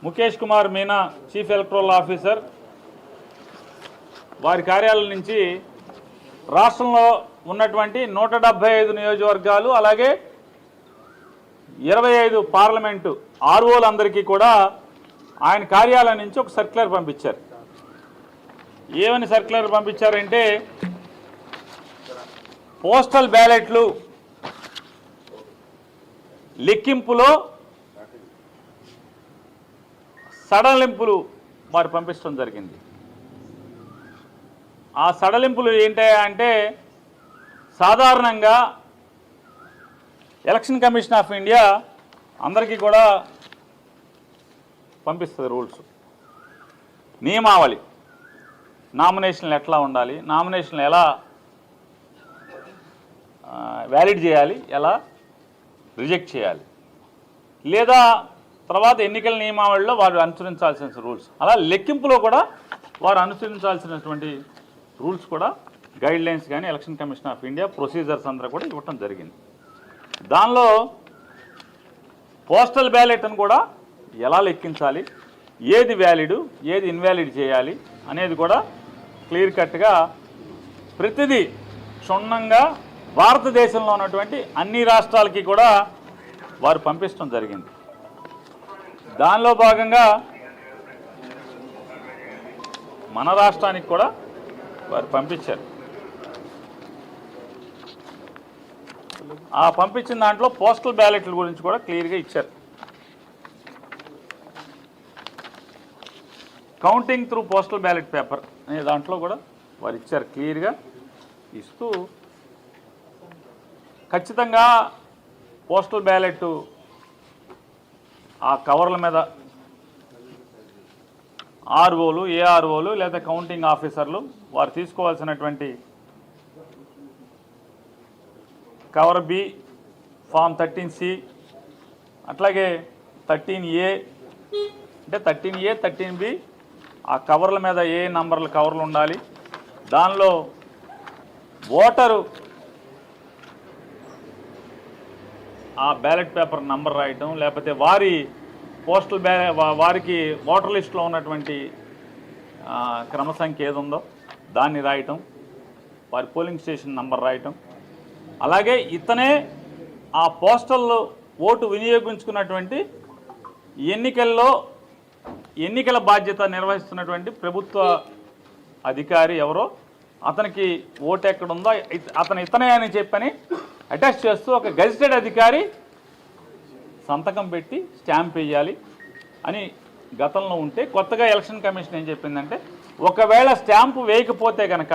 Mukesh Kumar Meena chief electoral officer వారి కార్యాలయం నుంచి రాష్ట్రంలో ఉన్నటువంటి 175 నియోజకవర్గాలు అలాగే 25 పార్లమెంటు ఆర్ఓలందరికీ కూడా ఆయన కార్యాలయం నుంచి ఒక సర్క్యులర్ పంపించారు. ఏమని సర్క్యులర్ పంపించారంటే పోస్టల్ బ్యాలెట్లు లెక్కింపులో సడలింపులు వారు పంపించడం జరిగింది. ఆ సడలింపులు ఏంటంటే సాధారణంగా ఎలక్షన్ కమిషన్ ఆఫ్ ఇండియా అందరికీ కూడా పంపిస్తుంది రూల్స్, నియమావళి, నామినేషన్లు ఎట్లా ఉండాలి, నామినేషన్లు ఎలా వ్యాలిడ్ చేయాలి, ఎలా రిజెక్ట్ చేయాలి, లేదా తర్వాత ఎన్నికల నియమావళిలో వారు అనుసరించాల్సిన రూల్స్, అలా లెక్కింపులో కూడా వారు అనుసరించాల్సినటువంటి రూల్స్ కూడా గైడ్ లైన్స్ కానీ election commission of India procedures అందరూ కూడా ఇవ్వటం జరిగింది. దానిలో పోస్టల్ బ్యాలెట్ను కూడా ఎలా లెక్కించాలి, ఏది వ్యాలిడ్ ఏది ఇన్వాలిడ్ చేయాలి అనేది కూడా క్లియర్ కట్గా ప్రతిదీ క్షుణ్ణంగా భారతదేశంలో ఉన్నటువంటి అన్ని రాష్ట్రాలకి కూడా వారు పంపించడం జరిగింది. దానిలో భాగంగా మన రాష్ట్రానికి కూడా వారు పంపించారు. ఆ పంపించిన దాంట్లో పోస్టల్ బ్యాలెట్ల గురించి కూడా క్లియర్గా ఇచ్చారు. Counting through postal ballot paper అనే దాంట్లో కూడా వారు ఇచ్చారు. క్లియర్గా ఇస్తూ ఖచ్చితంగా పోస్టల్ బ్యాలెట్ ఆ కవర్ల మీద ఆర్ఓలు, ఏఆర్ఓలు లేదా కౌంటింగ్ ఆఫీసర్లు వారు తీసుకోవాల్సినటువంటి కవర్ బి, ఫామ్ 13C, అట్లాగే 13A అంటే 13A 13B ఆ కవర్ల మీద ఏ నంబర్ల కవర్లు ఉండాలి, దానిలో ఓటరు ఆ బ్యాలెట్ పేపర్ నంబర్ రాయటం, లేకపోతే వారి పోస్టల్ వారికి ఓటర్ లిస్టులో ఉన్నటువంటి క్రమ సంఖ్య ఏది ఉందో దాన్ని రాయటం, వారి పోలింగ్ స్టేషన్ నంబర్ రాయటం, అలాగే ఇతనే ఆ పోస్టల్ ఓటు వినియోగించుకున్నటువంటి ఎన్నికల బాధ్యత నిర్వహిస్తున్నటువంటి ప్రభుత్వ అధికారి ఎవరో అతనికి ఓటు ఎక్కడుందో ఇతనే అని చెప్పని అటాచ్ చేస్తూ ఒక గెజిటెడ్ అధికారి సంతకం పెట్టి స్టాంప్ వేయాలి అని గతంలో ఉంటే, కొత్తగా ఎలక్షన్ కమిషన్ ఏం చెప్పిందంటే ఒకవేళ స్టాంపు వేయకపోతే కనుక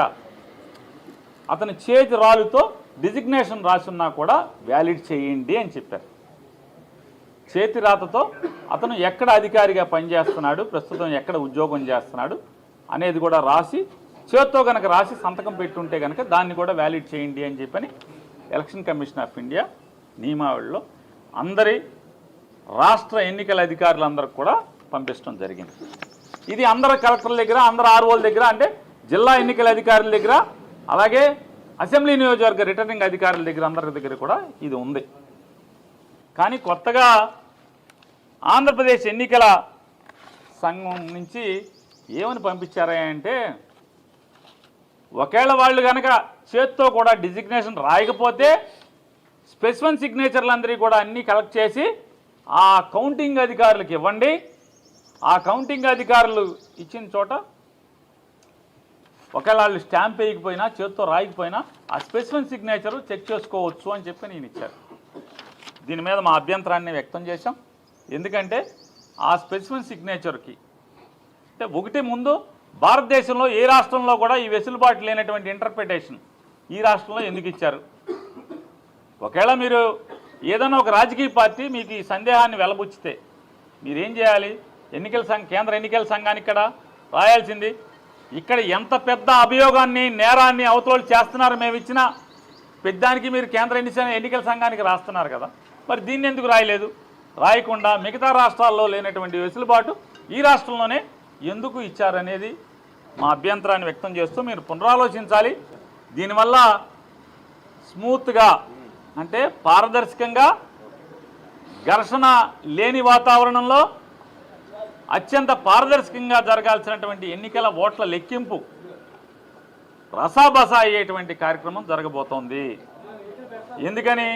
అతని చేతి రాలుతో డిజిగ్నేషన్ రాసున్నా కూడా వ్యాలిడ్ చేయండి అని చెప్పారు. చేతి రాతతో అతను ఎక్కడ అధికారిగా పనిచేస్తున్నాడు, ప్రస్తుతం ఎక్కడ ఉద్యోగం చేస్తున్నాడు అనేది కూడా రాసి చేత్తో కనుక రాసి సంతకం పెట్టుంటే కనుక దాన్ని కూడా వ్యాలిడ్ చేయండి అని చెప్పని ఎలక్షన్ కమిషన్ ఆఫ్ ఇండియా నియమావళిలో అందరి రాష్ట్ర ఎన్నికల అధికారులందరికీ కూడా పంపించడం జరిగింది. ఇది అందరు కలెక్టర్ల దగ్గర, అందరు ఆర్ఓల దగ్గర, అంటే జిల్లా ఎన్నికల అధికారుల దగ్గర, అలాగే అసెంబ్లీ నియోజకవర్గ రిటర్నింగ్ అధికారుల దగ్గర అందరి దగ్గర కూడా ఇది ఉంది. కానీ కొత్తగా ఆంధ్రప్రదేశ్ ఎన్నికల సంఘం నుంచి ఏమని పంపించారా అంటే ఒకవేళ వాళ్ళు కనుక చేత్తో కూడా డిజిగ్నేషన్ రాయకపోతే స్పెసిఫిక్ సిగ్నేచర్లందరికీ కూడా అన్నీ కలెక్ట్ చేసి ఆ కౌంటింగ్ అధికారులకు ఇవ్వండి. ఆ కౌంటింగ్ అధికారులు ఇచ్చిన చోట ఒకవేళ వాళ్ళు స్టాంప్ వేయకపోయినా చేత్తో రాయకపోయినా ఆ స్పెసిఫిక్ సిగ్నేచరు చెక్ చేసుకోవచ్చు అని చెప్పి నేను ఇచ్చారు. దీని మీద మా అభ్యంతరాన్ని వ్యక్తం చేశాం. ఎందుకంటే ఆ స్పెసిఫిక్ సిగ్నేచర్కి అంటే ఒకటి ముందు భారతదేశంలో ఏ రాష్ట్రంలో కూడా ఈ వెసులుబాటు లేనటువంటి ఇంటర్ప్రిటేషన్ ఈ రాష్ట్రంలో ఎందుకు ఇచ్చారు? ఒకవేళ మీరు ఏదైనా ఒక రాజకీయ పార్టీ మీకు ఈ సందేహాన్ని వెలబుచ్చితే మీరేం చేయాలి? కేంద్ర ఎన్నికల సంఘానికి ఇక్కడ రాయాల్సింది, ఇక్కడ ఎంత పెద్ద అభియోగాన్ని నేరాన్ని అవతల చేస్తున్నారు మేము ఇచ్చిన పెద్దానికి మీరు కేంద్ర ఎన్నికల సంఘానికి రాస్తున్నారు కదా, మరి దీన్ని ఎందుకు రాయలేదు? రాయకుండా మిగతా రాష్ట్రాల్లో లేనటువంటి వెసులుబాటు ఈ రాష్ట్రంలోనే ఎందుకు ఇచ్చారనేది మా అభ్యంతరాన్ని వ్యక్తం చేస్తూ మీరు పునరాలోచించాలి. దీనివల్ల స్మూత్గా అంటే పారదర్శకంగా ఘర్షణ లేని వాతావరణంలో అత్యంత పారదర్శకంగా జరగాల్సినటువంటి ఎన్నికల ఓట్ల లెక్కింపు రసాబసా అయ్యేటువంటి కార్యక్రమం జరగబోతోంది. ఎందుకని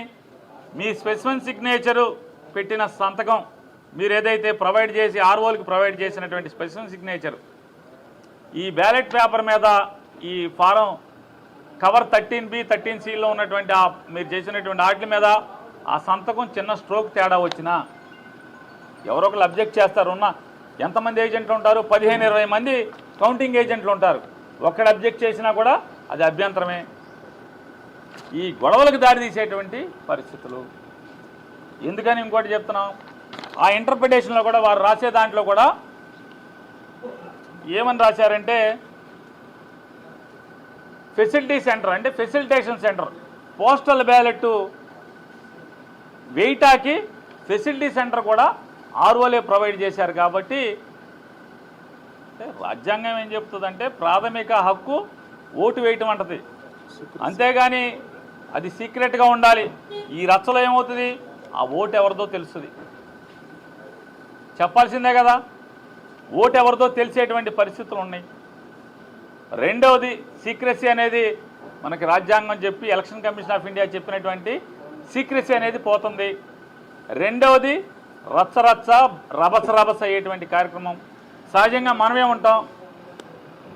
మీ స్పెసిఫిక్ సిగ్నేచరు పెట్టిన సంతకం మీరు ఏదైతే ప్రొవైడ్ చేసి ఆర్ఓలకి ప్రొవైడ్ చేసినటువంటి స్పెసిఫిక్ సిగ్నేచర్ ఈ బ్యాలెట్ పేపర్ మీద ఈ ఫారం కవర్ 13B 13Cలో ఉన్నటువంటి మీరు చేసినటువంటి వాటి మీద ఆ సంతకం చిన్న స్ట్రోక్ తేడా వచ్చినా ఎవరో ఒకరు అబ్జెక్ట్ చేస్తారు. ఎంతమంది ఏజెంట్లు ఉంటారు? 15-20 మంది కౌంటింగ్ ఏజెంట్లు ఉంటారు. ఒక్కడ అబ్జెక్ట్ చేసినా కూడా అది అభ్యంతరమే. ఈ గొడవలకు దారితీసేటువంటి పరిస్థితులు. ఎందుకని ఇంకోటి చెప్తున్నాం, ఆ ఇంటర్ప్రిటేషన్లో కూడా వారు రాసే దాంట్లో కూడా ఏమని రాశారంటే ఫెసిలిటీ సెంటర్ అంటే ఫెసిలిటేషన్ సెంటర్. పోస్టల్ బ్యాలెట్ వెయిటాకి ఫెసిలిటీ సెంటర్ కూడా ఆర్ఓలే ప్రొవైడ్ చేశారు. కాబట్టి రాజ్యాంగం ఏం చెప్తుందంటే ప్రాథమిక హక్కు ఓటు వేయటం అంటది, అంతేగాని అది సీక్రెట్గా ఉండాలి. ఈ రచ్చలో ఏమవుతుంది, ఆ ఓటు ఎవరిదో తెలుస్తుంది, చెప్పాల్సిందే కదా. ఓటు ఎవరిదో తెలిసేటువంటి పరిస్థితులు ఉన్నాయి. రెండవది సీక్రెసీ అనేది మనకి రాజ్యాంగం చెప్పి ఎలక్షన్ కమిషన్ ఆఫ్ ఇండియా చెప్పినటువంటి సీక్రెసీ అనేది పోతుంది. రెండవది రచ్చ రభస అయ్యేటువంటి కార్యక్రమం. సహజంగా మనమే ఉంటాం,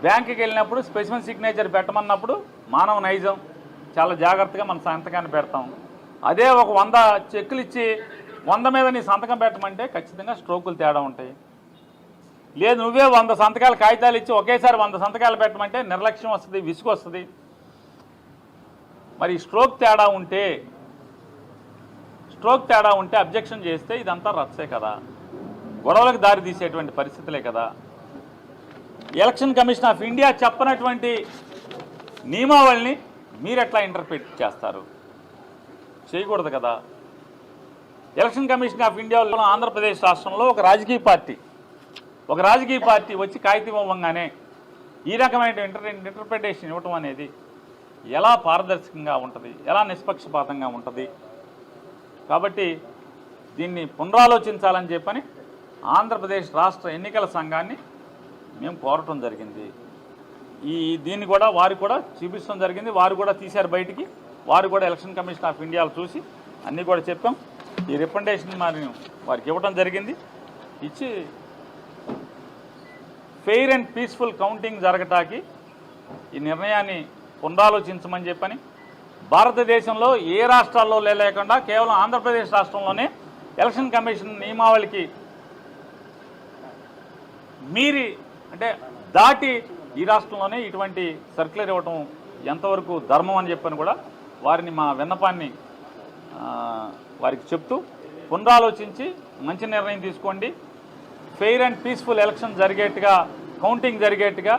బ్యాంకుకి వెళ్ళినప్పుడు స్పెసిఫిక్ సిగ్నేచర్ పెట్టమన్నప్పుడు మానవ నైజం చాలా జాగ్రత్తగా మన సంతకాన్ని పెడతాం. అదే ఒక 100 చెక్కులు ఇచ్చి 100 మీద నీ సంతకం పెట్టమంటే ఖచ్చితంగా స్ట్రోకులు తేడా ఉంటాయి. లేదు నువ్వే 100 సంతకాలు కాగితాలు ఇచ్చి ఒకేసారి 100 సంతకాలు పెట్టమంటే నిర్లక్ష్యం వస్తుంది, విసుగు వస్తుంది. మరి స్ట్రోక్ తేడా ఉంటే అబ్జెక్షన్ చేస్తే ఇదంతా రచ్చే కదా, గొడవలకు దారి తీసేటువంటి పరిస్థితులే కదా. ఎలక్షన్ కమిషన్ ఆఫ్ ఇండియా చెప్పనటువంటి నియమావళిని మీరు ఎట్లా ఇంటర్ప్రిట్ చేస్తారు? చేయకూడదు కదా. ఎలక్షన్ కమిషన్ ఆఫ్ ఇండియాలో ఆంధ్రప్రదేశ్ రాష్ట్రంలో ఒక రాజకీయ పార్టీ వచ్చి కాగితం ఇవ్వగానే ఈ రకమైన ఇంటర్ప్రిటేషన్ ఇవ్వటం అనేది ఎలా పారదర్శకంగా ఉంటుంది, ఎలా నిష్పక్షపాతంగా ఉంటుంది? కాబట్టి దీన్ని పునరాలోచించాలని చెప్పని ఆంధ్రప్రదేశ్ రాష్ట్ర ఎన్నికల సంఘాన్ని మేము కోరటం జరిగింది. దీన్ని కూడా వారు కూడా చూపించడం జరిగింది. వారు కూడా తీశారు బయటికి. వారు కూడా ఎలక్షన్ కమిషన్ ఆఫ్ ఇండియాలో చూసి అన్నీ కూడా చెప్పాం. ఈ రికమెండేషన్ మరి వారికి ఇవ్వడం జరిగింది. ఇచ్చి ఫెయిర్ అండ్ పీస్ఫుల్ కౌంటింగ్ జరగటానికి ఈ నిర్ణయాన్ని పునరాలోచించమని చెప్పని, భారతదేశంలో ఏ రాష్ట్రాల్లో లేకుండా కేవలం ఆంధ్రప్రదేశ్ రాష్ట్రంలోనే ఎలక్షన్ కమిషన్ నియమావళికి మీరి అంటే దాటి ఈ రాష్ట్రంలోనే ఇటువంటి సర్క్యులర్ ఇవ్వటం ఎంతవరకు ధర్మం అని చెప్పని కూడా వారిని మా విన్నపాన్ని వారికి చెప్తూ పునరాలోచించి మంచి నిర్ణయం తీసుకోండి. ఫెయిర్ అండ్ పీస్ఫుల్ ఎలక్షన్ జరిగేట్టుగా, కౌంటింగ్ జరిగేట్టుగా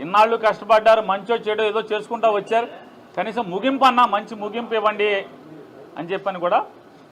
ఇన్నాళ్ళు కష్టపడ్డారు, మంచో చెడో ఏదో చేసుకుంటూ వచ్చారు, కనీసం ముగింపు అన్నా మంచి ముగింపు ఇవ్వండి అని చెప్పని కూడా